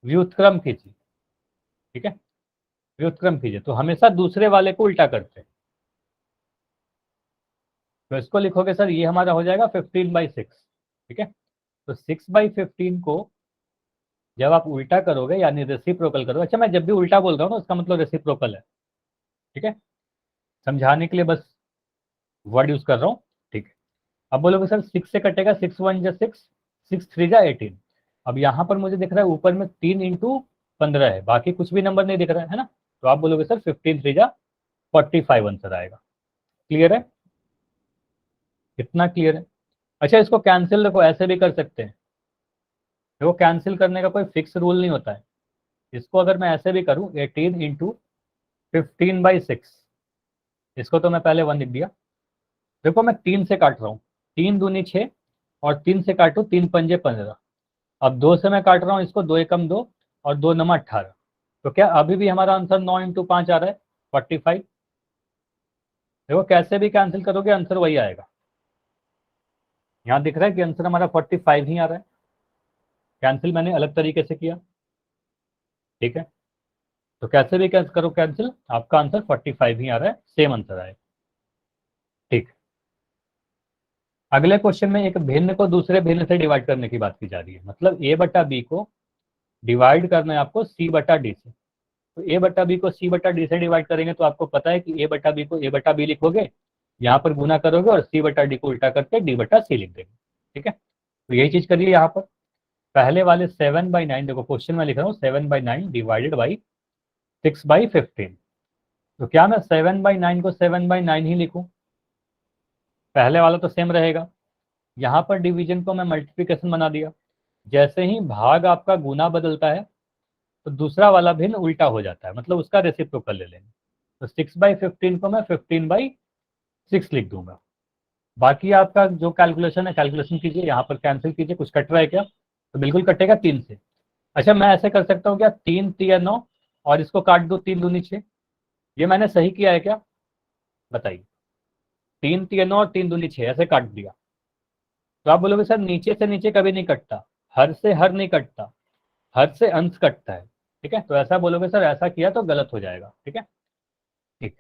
व्युत्क्रम कीजिए, ठीक है। व्युत्क्रम कीजिए तो हमेशा दूसरे वाले को उल्टा करते हैं। तो इसको लिखोगे सर ये हमारा हो जाएगा 15/6, ठीक है। तो 6/15 को जब आप उल्टा करोगे यानी रेसिप्रोकल करोगे, अच्छा मैं जब भी उल्टा बोल रहा हूँ ना उसका मतलब रेसिप्रोकल है, ठीक है। समझाने के लिए बस वर्ड यूज कर रहा हूँ, ठीक है। अब बोलोगे सर 6 से कटेगा, 6 1 जा 6, 6 3 जा 18। अब यहाँ पर मुझे दिख रहा है ऊपर में 3 × 15 है, बाकी कुछ भी नंबर नहीं दिख रहा है ना। तो आप बोलोगे सर 15 3 जा 45 आंसर आएगा। क्लियर है? कितना क्लियर है? अच्छा इसको कैंसिल देखो ऐसे भी कर सकते हैं। देखो कैंसिल करने का कोई फिक्स रूल नहीं होता है। इसको अगर मैं ऐसे भी करूँ 18 × 15/6, इसको तो मैं पहले 1 लिख दिया। देखो मैं 3 से काट रहा हूँ, 3 दूनी 6 और 3 से काटू 3 पंजे 15। अब 2 से मैं काट रहा हूँ इसको, 2 एकम 2 और 2 नमा 18। तो क्या अभी भी हमारा आंसर 9 × 5 आ रहा है 45। देखो कैसे भी कैंसिल करोगे आंसर वही आएगा। यहाँ दिख रहा है कि आंसर हमारा 45 ही आ रहा है। कैंसिल मैंने अलग तरीके से किया, ठीक है। तो कैसे भी कैसे करो कैंसिल, आपका आंसर 45 ही आ रहा है, सेम आंसर आएगा, ठीक। अगले क्वेश्चन में एक भिन्न को दूसरे भिन्न से डिवाइड करने की बात की जा रही है। मतलब a/b को डिवाइड करना है आपको c/d से। तो a/b को c/d से डिवाइड करेंगे तो आपको पता है कि a/b को a/b लिखोगे, यहाँ पर गुना करोगे और c/d को उल्टा करके d/c लिख देंगे, ठीक है। तो यही चीज करिए यहाँ पर। पहले वाले 7/9, देखो क्वेश्चन में लिख रहा हूँ 7/9 डिवाइडेड बाई 6/15। तो क्या मैं 7/9 को 7/9 ही लिखूं? पहले वाला तो सेम रहेगा। यहाँ पर डिवीजन को मैं मल्टीप्लिकेशन बना दिया। जैसे ही भाग आपका गुना बदलता है तो दूसरा वाला भिन्न उल्टा हो जाता है, मतलब उसका रेसिप्रोकल ले लेंगे। तो 6/15 को मैं 15/6 लिख दूंगा। बाकी आपका जो कैलकुलेशन है कैलकुलेशन कीजिए, यहाँ पर कैंसिल कीजिए। कुछ कट रहा है क्या? तो बिल्कुल कटेगा 3 से। अच्छा मैं ऐसे कर सकता हूँ क्या, 3 3 9 और इसको काट दो 3 दूनी 6। ये मैंने सही किया है क्या? बताइए। 3 3 9 और 3 दूनी 6 ऐसे काट दिया। तो आप बोलोगे सर नीचे से नीचे कभी नहीं कटता, हर से हर नहीं कटता, हर से अंश कटता है, ठीक है। तो ऐसा बोलोगे सर ऐसा किया तो गलत हो जाएगा, ठीक है। ठीक,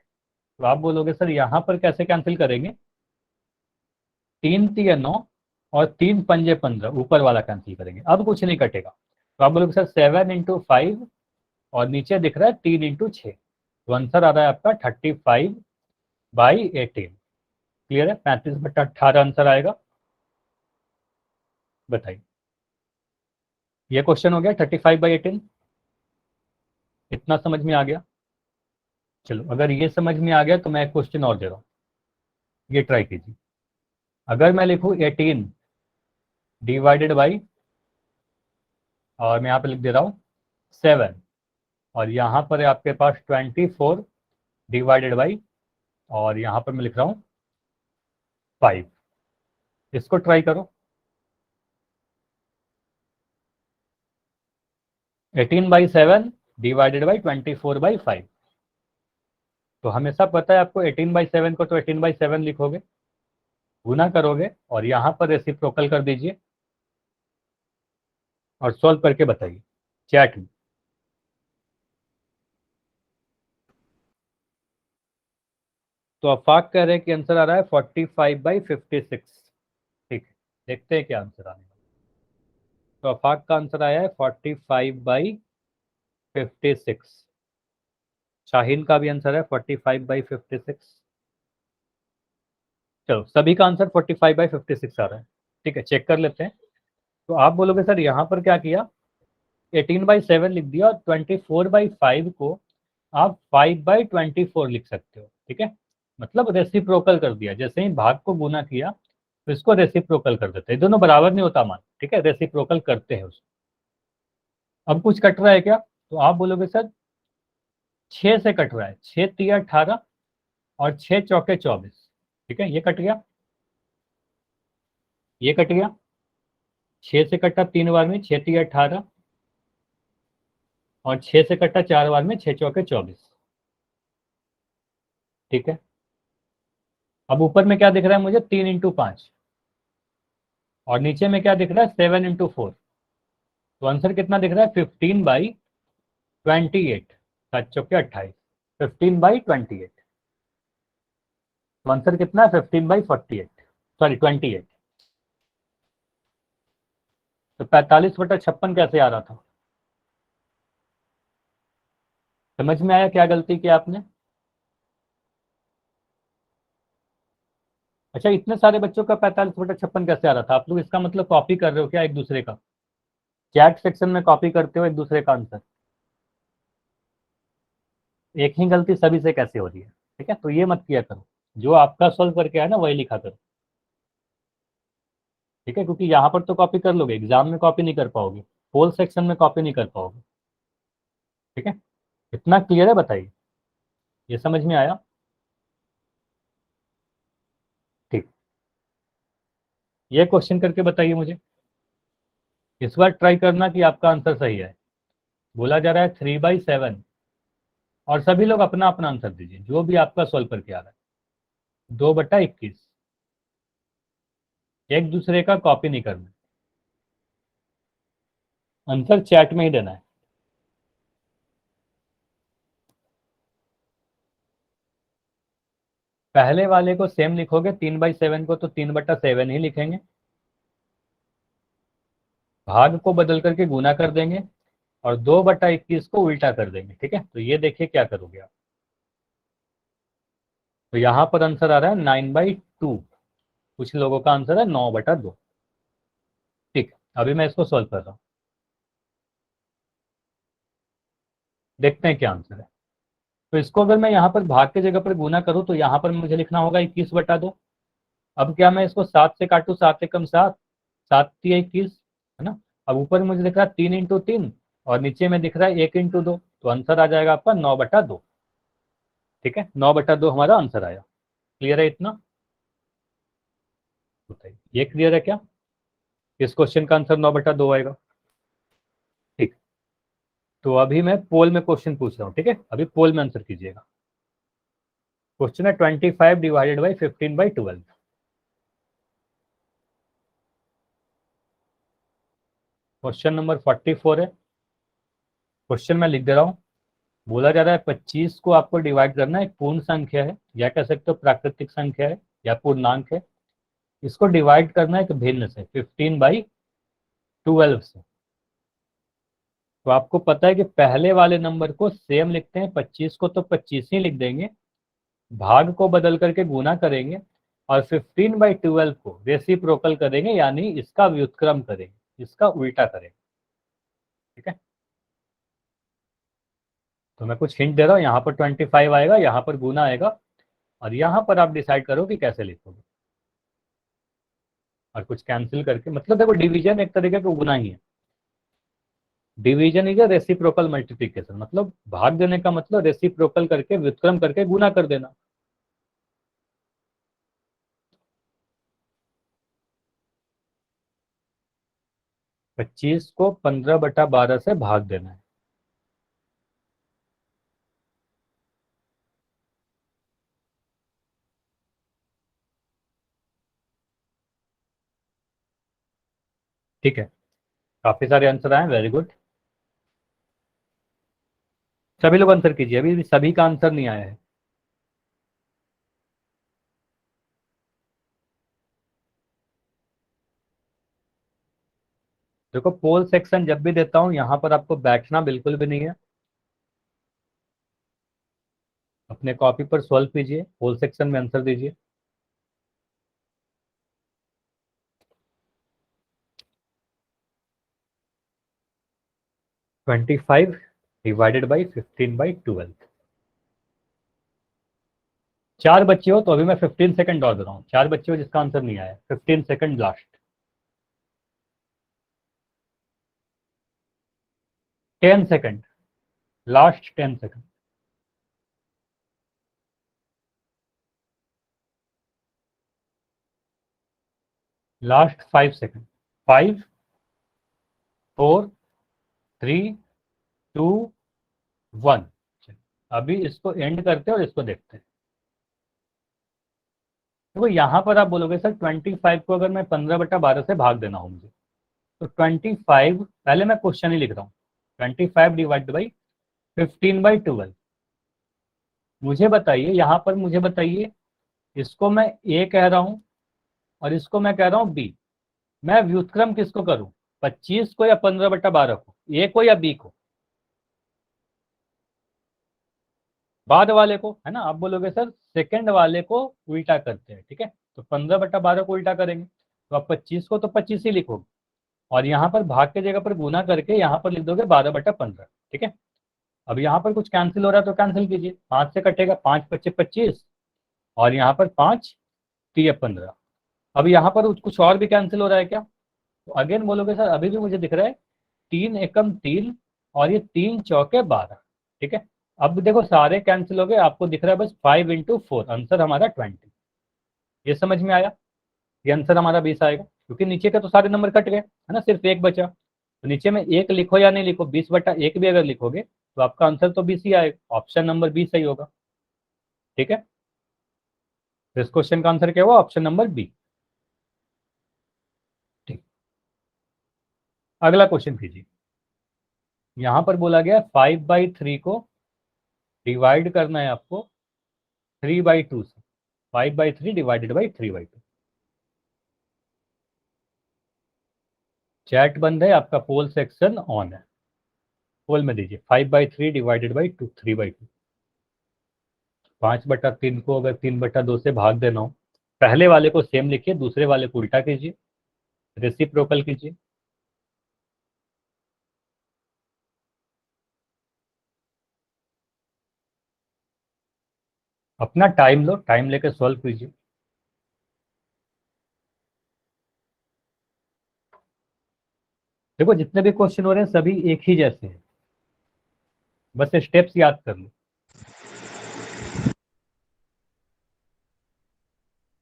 तो आप बोलोगे सर यहाँ पर कैसे कैंसिल करेंगे? 3 3 9 और 3 पंजे 15 ऊपर वाला कैंसिल करेंगे, अब कुछ नहीं कटेगा। तो आप बोलोगे सर 7 × 5 और नीचे दिख रहा है 3 × 6। तो आंसर आ रहा है आपका 35/18। क्लियर है? 35/18 आंसर आएगा। बताइए, ये क्वेश्चन हो गया 35/18। इतना समझ में आ गया? चलो अगर ये समझ में आ गया तो मैं एक क्वेश्चन और दे रहा हूँ, ये ट्राई कीजिए। अगर मैं लिखूँ 18 डिवाइडेड बाई, और मैं यहाँ पे लिख दे रहा हूँ 7, और यहाँ पर है आपके पास 24 डिवाइडेड बाई, और यहाँ पर मैं लिख रहा हूँ 5। इसको ट्राई करो। 18/7 डिवाइडेड बाई 24/5। तो हमेशा पता है आपको 18/7 को तो 18/7 लिखोगे, गुना करोगे और यहाँ पर रेसिप्रोकल कर दीजिए और सॉल्व करके बताइए चैट में। तो अफाक कह रहे हैं कि आंसर आ रहा है 45/56। ठीक है, देखते हैं क्या आंसर आने वाला है। तो अफाक का आंसर आया है 45/56। शाहीन का भी आंसर है 45/56। चलो सभी का आंसर 45/56 आ रहा है। ठीक है, चेक कर लेते हैं। तो आप बोलोगे सर यहाँ पर क्या किया, 18/7 लिख दिया और 24/5 को आप 5/24 लिख सकते हो। ठीक है, मतलब रेसिप्रोकल कर दिया, जैसे ही भाग को गुना किया तो इसको रेसिप्रोकल कर देते हैं। दोनों बराबर नहीं होता मान, ठीक है, रेसिप्रोकल करते हैं उसको। अब कुछ कट रहा है क्या, तो आप बोलोगे सर 6 से कट रहा है, 6 × 3 = 18 और 6 × 4 = 24। ठीक है, ये कट गया, ये कट गया, 6 से कटा 3 बार में 6 × 3 = 18 और 6 से कटा 4 बार में 6 × 4 = 24। ठीक है, अब ऊपर में क्या दिख रहा है मुझे, 3 × 5 और नीचे में क्या दिख रहा है, 7 × 4। तो आंसर कितना दिख रहा है, 15/28। 7 × 4 = 28, 15/28। तो आंसर कितना है, 15/48, सॉरी 28। तो 45/56 कैसे आ रहा था, समझ में आया क्या गलती की आपने। अच्छा, इतने सारे बच्चों का 45/56 कैसे आ रहा था, आप लोग इसका मतलब कॉपी कर रहे हो क्या एक दूसरे का, चैट सेक्शन में कॉपी करते हो एक दूसरे का आंसर। एक ही गलती सभी से कैसे हो रही है, ठीक है, तो ये मत किया करो, जो आपका सॉल्व करके आया ना वही लिखा करो। ठीक है, क्योंकि यहाँ पर तो कॉपी कर लोगे, एग्जाम में कॉपी नहीं कर पाओगे, पोल सेक्शन में कॉपी नहीं कर पाओगे। ठीक है, इतना क्लियर है, बताइए, ये समझ में आया। ठीक, ये क्वेश्चन करके बताइए मुझे, इस बार ट्राई करना कि आपका आंसर सही है। बोला जा रहा है 3/7 और सभी लोग अपना अपना आंसर दीजिए जो भी आपका सॉल्व करके आ रहा है। 2/21, एक दूसरे का कॉपी नहीं करना, आंसर चैट में ही देना है। पहले वाले को सेम लिखोगे, 3/7 को तो 3/7 ही लिखेंगे, भाग को बदल करके गुना कर देंगे और 2/21 को उल्टा कर देंगे। ठीक है, तो ये देखिए क्या करोगे आप। तो यहाँ पर आंसर आ रहा है 9/2, कुछ लोगों का आंसर है 9/2। ठीक है, अभी मैं इसको सॉल्व कर रहा हूँ, देखते हैं क्या आंसर है। तो इसको अगर मैं यहाँ पर भाग के जगह पर गुना करूँ तो यहाँ पर मुझे लिखना होगा 21/2। अब क्या मैं इसको 7 से काटू, 7 × 7, 7×3 = 21, है ना। अब ऊपर मुझे दिख रहा है 3 × 3 और नीचे में दिख रहा है 1 × 2, तो आंसर आ जाएगा आपका 9/2। ठीक है, 9/2 हमारा आंसर आया। क्लियर है इतना, बताइए ये क्लियर है क्या, इस क्वेश्चन का आंसर 9/2 आएगा। ठीक, तो अभी मैं पोल में क्वेश्चन पूछ रहा हूँ, ठीक है, अभी पोल में आंसर कीजिएगा। क्वेश्चन है 25/15/12। क्वेश्चन नंबर 44 है, क्वेश्चन मैं लिख दे रहा हूँ। बोला जा रहा है 25 को आपको डिवाइड करना है, एक पूर्ण संख्या है या कह सकते हो प्राकृतिक संख्या है या पूर्णांक है, इसको डिवाइड करना है एक भिन्न से 15/12 से। तो आपको पता है कि पहले वाले नंबर को सेम लिखते हैं, 25 को तो 25 ही लिख देंगे, भाग को बदल करके गुना करेंगे और 15/12 को रेसिप्रोकल करेंगे, यानी इसका व्युत्क्रम करेंगे, इसका उल्टा करेंगे। ठीक है, तो मैं कुछ हिंट दे रहा हूँ, यहाँ पर 25 आएगा, यहाँ पर गुना आएगा और यहाँ पर आप डिसाइड करो कि कैसे लिखोगे। और कुछ कैंसिल करके, मतलब देखो डिवीजन एक तरीके का गुना ही है। डिवीजन इज रेसिप्रोकल मल्टीप्लिकेशन, मतलब भाग देने का मतलब रेसिप्रोकल करके व्युत्क्रम करके गुना कर देना। 25 को 15/12 से भाग देना है। ठीक है, काफी सारे आंसर आए, वेरी गुड। सभी लोग आंसर कीजिए, अभी भी सभी का आंसर नहीं आया है। देखो पोल सेक्शन जब भी देता हूं यहाँ पर आपको बैठना बिल्कुल भी नहीं है, अपने कॉपी पर सॉल्व कीजिए, पोल सेक्शन में आंसर दीजिए। 25 डिवाइडेड बाई 15/12। चार बच्चे हो तो अभी मैं 15 सेकंड और दे रहा हूँ, चार बच्चे हो जिसका आंसर नहीं आया, 15 second last. 10 second, last 10 second. Last 5 second. 5 4 3 2 1। अभी इसको एंड करते हैं और इसको देखते हैं। देखो यहाँ पर आप बोलोगे सर 25 को अगर मैं 15/12 से भाग देना हो मुझे, तो 25, पहले मैं क्वेश्चन ही लिख रहा हूँ, 25 डिवाइड बाई 15/12। मुझे बताइए, यहाँ पर मुझे बताइए, इसको मैं ए कह रहा हूँ और इसको मैं कह रहा हूँ बी। मैं व्युत्क्रम किसको करूँ, 25 को या 15/12 को, ए को या बी को? बाद वाले को, है ना। आप बोलोगे सर सेकंड वाले को उल्टा करते हैं, ठीक है, तो 15/12 को उल्टा करेंगे, तो आप 25 को तो 25 ही लिखोगे, और यहाँ पर भाग के जगह पर गुना करके यहाँ पर लिख दोगे 12/15। ठीक है, अब यहाँ पर कुछ कैंसिल हो रहा है तो कैंसिल कीजिए, 5 से कटेगा, 5 × 5 = 25, और यहाँ पर 5 × 3 = 15। अब यहाँ पर कुछ और भी कैंसिल हो रहा है क्या? तो अगेन बोलोगे सर अभी भी मुझे दिख रहा है 3 × 1 = 3, और ये 3 × 4 = 12। ठीक है, अब देखो सारे कैंसिल हो गए, आपको दिख रहा है बस 5 × 4, आंसर हमारा 20। ये समझ में आया? ये आंसर हमारा 20 आएगा, क्योंकि नीचे के तो सारे नंबर कट गए, है ना, सिर्फ एक बचा। तो नीचे में एक लिखो या नहीं लिखो, 20/1 भी अगर लिखोगे तो आपका आंसर तो 20 ही आएगा, ऑप्शन नंबर 20 सही होगा। ठीक है, तो इस क्वेश्चन का आंसर क्या हुआ, ऑप्शन नंबर बी। ठीक, अगला क्वेश्चन कीजिए। यहां पर बोला गया 5/3 को डिवाइड करना है आपको 3/2 से। 5/3 डिवाइडेड बाई 3/2। चैट बंद है, आपका पोल सेक्शन ऑन है, पोल में दीजिए 5/3 डिवाइडेड बाई 3/2। 5/3 को अगर 3/2 से भाग देना हो, पहले वाले को सेम लिखिए, दूसरे वाले को उल्टा कीजिए, रेसिप्रोकल कीजिए। अपना टाइम लो, टाइम लेकर सॉल्व कीजिए। देखो जितने भी क्वेश्चन हो रहे हैं सभी एक ही जैसे हैं, बस स्टेप्स याद कर लो।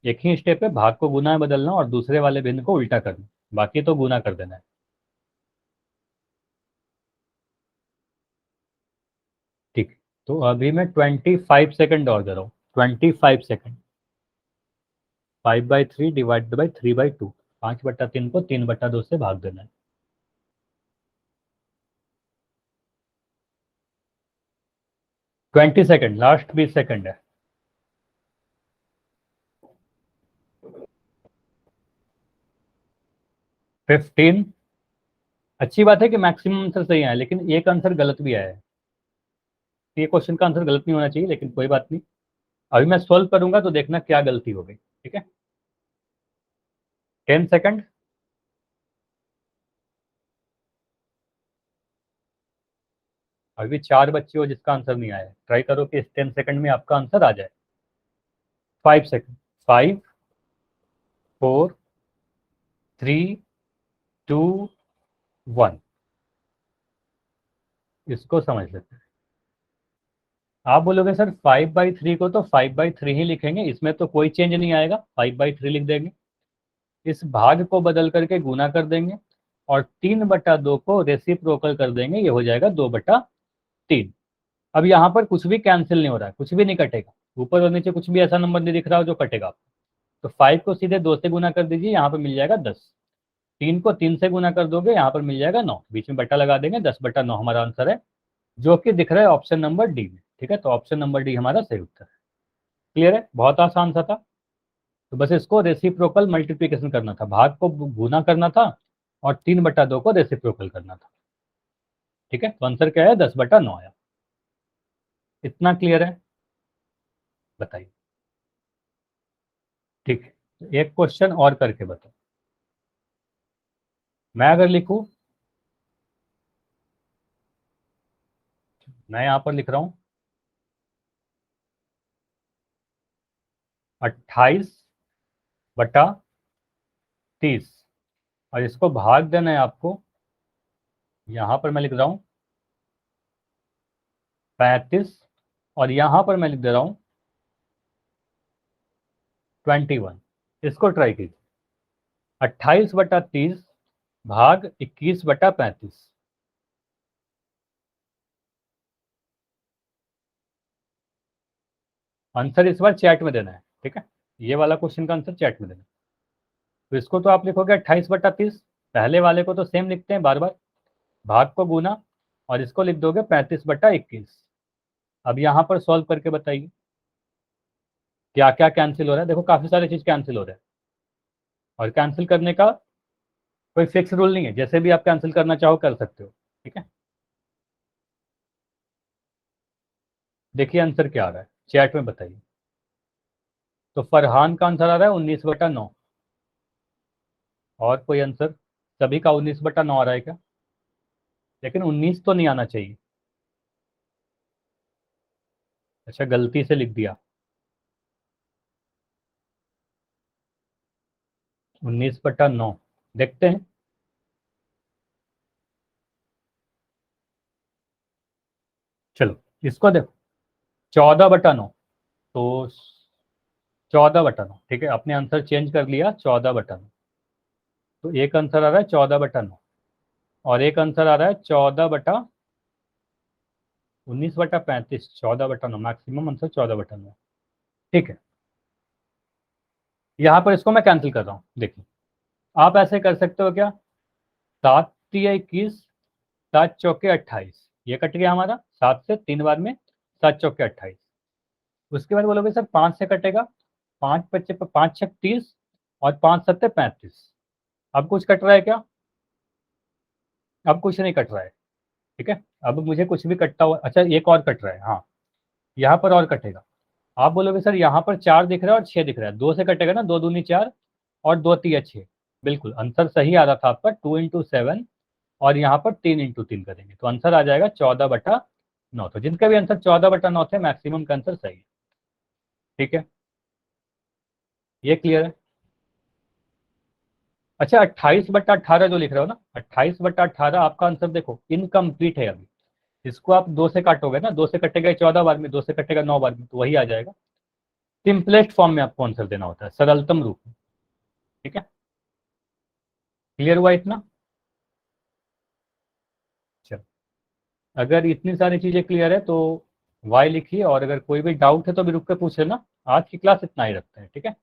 एक ही स्टेप है, भाग को गुना में बदलना और दूसरे वाले भिन्न को उल्टा करना, बाकी तो गुना कर देना है। ठीक, तो अभी मैं 25 सेकंड और दे रहा हूँ, 25 सेकंड। 5/3 डिवाइड बाई 3/2, 5/3 को 3/2 से भाग देना है। 20 सेकंड, लास्ट 20 सेकंड है। 15। अच्छी बात है कि मैक्सिमम आंसर सही आए, लेकिन एक आंसर गलत भी आया है। ये क्वेश्चन का आंसर गलत नहीं होना चाहिए, लेकिन कोई बात नहीं, अभी मैं सॉल्व करूंगा तो देखना क्या गलती हो गई। ठीक है, 10 सेकंड। अभी चार बच्चे हो जिसका आंसर नहीं आया, ट्राई करो कि इस 10 सेकंड में आपका आंसर आ जाए। 5 सेकंड। 5 4 3 2 1। इसको समझ लेते हैं। आप बोलोगे सर 5/3 को तो 5/3 ही लिखेंगे, इसमें तो कोई चेंज नहीं आएगा, 5/3 लिख देंगे, इस भाग को बदल करके गुना कर देंगे, और 3/2 को रेसिप्रोकल कर देंगे, ये हो जाएगा 2/3। अब यहाँ पर कुछ भी कैंसिल नहीं हो रहा है, कुछ भी नहीं कटेगा, ऊपर और नीचे कुछ भी ऐसा नंबर नहीं दिख रहा हो जो कटेगा। तो 5 को सीधे 2 से गुना कर दीजिए, यहाँ पे मिल जाएगा 10। 3 को 3 से गुना कर दोगे, यहाँ पर मिल जाएगा 9, बीच में बटा लगा देंगे, 10/9 हमारा आंसर है, जो कि दिख रहा है ऑप्शन नंबर डी में। ठीक है, तो ऑप्शन नंबर डी हमारा सही उत्तर है। क्लियर है, बहुत आसान सा था। तो बस इसको रेसिप्रोकल मल्टीप्लिकेशन करना था, भाग को गुना करना था और 3/2 को रेसिप्रोकल करना था। ठीक है, तो आंसर क्या है, 10/9 आया। इतना क्लियर है, बताइए। ठीक है, तो एक क्वेश्चन और करके बताओ। मैं अगर लिखूं, मैं यहां पर लिख रहा हूं 28/30, और इसको भाग देना है आपको। यहां पर मैं लिख रहा हूं 35, और यहां पर मैं लिख दे रहा हूं 21। इसको ट्राई कीजिए, 28/30 भाग 21/35। आंसर इस बार चैट में देना है, ठीक है, ये वाला क्वेश्चन का आंसर चैट में देना है। तो इसको तो आप लिखोगे 28/30, पहले वाले को तो सेम लिखते हैं बार बार, भाग को गुना, और इसको लिख दोगे 35/21। अब यहाँ पर सॉल्व करके बताइए क्या क्या कैंसिल हो रहा है। देखो काफी सारी चीज कैंसिल हो रहा है, और कैंसिल करने का कोई फिक्स रूल नहीं है, जैसे भी आप कैंसिल करना चाहो कर सकते हो। ठीक है, देखिए आंसर क्या आ रहा है, चैट में बताइए। तो फरहान का आंसर आ रहा है 19/9, और कोई आंसर? सभी का 19/9 आ रहा है क्या? लेकिन 19 तो नहीं आना चाहिए। अच्छा, गलती से लिख दिया 19/9, देखते हैं। चलो, इसको देखो, 14/9, तो 14/9, ठीक है, अपने आंसर चेंज कर लिया, 14/9। तो एक आंसर आ रहा है 14/9, और एक आंसर आ रहा है 19/35, 14/9, मैक्सिमम आंसर 14/9। ठीक है, यहाँ पर इसको मैं कैंसिल कर रहा हूँ। देखिए, आप ऐसे कर सकते हो क्या, 7×3 = 21, 7×4 = 28, ये कट गया हमारा, 7 से 3 बार में, 7×4 = 28। उसके बाद बोलोगे सर 5 से कटेगा, 5×5 = 30, और 5×7 = 35। अब कुछ कट रहा है क्या? अब कुछ नहीं कट रहा है। ठीक है, अब मुझे कुछ भी कटता हुआ, अच्छा एक और कट रहा है, हाँ, यहाँ पर और कटेगा। आप बोलोगे सर यहाँ पर 4 दिख रहा है और 6 दिख रहा है, 2 से कटेगा ना, 2×2 = 4, और 2×3 = 6। बिल्कुल आंसर सही आ रहा था आपका, 2×7, और यहाँ पर 3×3 करेंगे तो आंसर आ जाएगा 14/9। तो जिनका भी आंसर 14/9 थे, मैक्सिमम का आंसर सही है। ठीक है, ये क्लियर है। अच्छा, 28/18 जो लिख रहे हो ना, 28/18 आपका आंसर देखो इनकम्प्लीट है अभी। इसको आप 2 से काटोगे ना, 2 से कटेगा 14 बार में, 2 से कटेगा 9 बार में, तो वही आ जाएगा। सिंपलेस्ट फॉर्म में आपको आंसर देना होता है, सरलतम रूप में। ठीक है, क्लियर हुआ इतना? चलो, अगर इतनी सारी चीजें क्लियर है तो वाई लिखिए, और अगर कोई भी डाउट है तो भी रुक के पूछ लेना। आज की क्लास इतना ही रखते हैं, ठीक है।